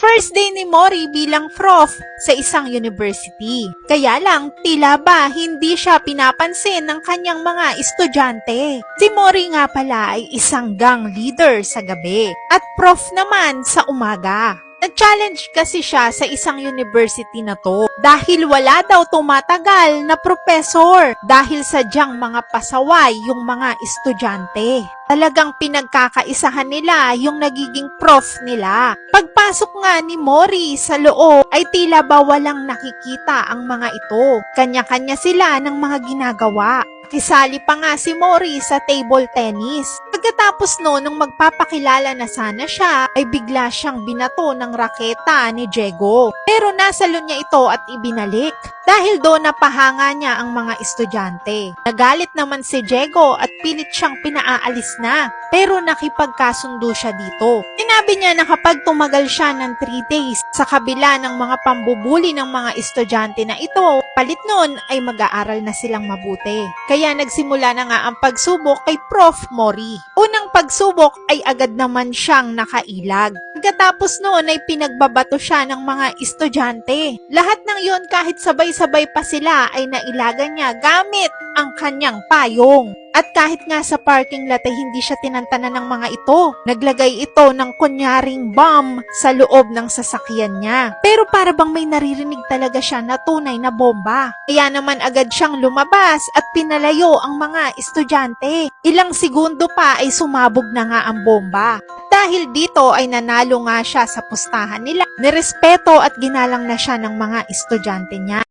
First day ni Mori bilang prof sa isang university. Kaya lang, tila ba hindi siya pinapansin ng kanyang mga estudyante. Si Mori nga pala ay isang gang leader sa gabi at prof naman sa umaga. Nag-challenge kasi siya sa isang university na to dahil wala daw tumatagal na professor dahil sadyang mga pasaway yung mga estudyante. Talagang pinagkakaisahan nila yung nagiging prof nila. Pagpasok nga ni Mori sa loob ay tila ba walang nakikita ang mga ito. Kanya-kanya sila ng mga ginagawa. Kisali pa nga si Mori sa table tennis. Pagkatapos nung magpapakilala na sana siya, ay bigla siyang binato ng raketa ni Diego. Pero nasalon niya ito at ibinalik. Dahil doon napahanga niya ang mga estudyante. Nagalit naman si Diego at pilit siyang pinaalis na. Pero nakipagkasundo siya dito. Sinabi niya na kapag tumagal siya ng 3 days sa kabila ng mga pambubuli ng mga estudyante na ito, palit nun ay mag-aaral na silang mabuti. Kaya nagsimula na nga ang pagsubok kay Prof. Mori. Unang pagsubok ay agad naman siyang nakailag. Pagkatapos noon ay pinagbabato siya ng mga estudyante. Lahat ng yon kahit sabay-sabay pa sila ay nailagan niya gamit ang kanyang payong. At kahit nga sa parking lot ay hindi siya tinantanan ng mga ito. Naglagay ito ng kunyaring bomb sa loob ng sasakyan niya. Pero para bang may naririnig talaga siya na tunay na bomba. Kaya naman agad siyang lumabas at pinalayo ang mga estudyante. Ilang segundo pa ay sumabog na nga ang bomba. Dahil dito ay nanalo nga siya sa pustahan nila. Nirespeto at ginalang na siya ng mga estudyante niya.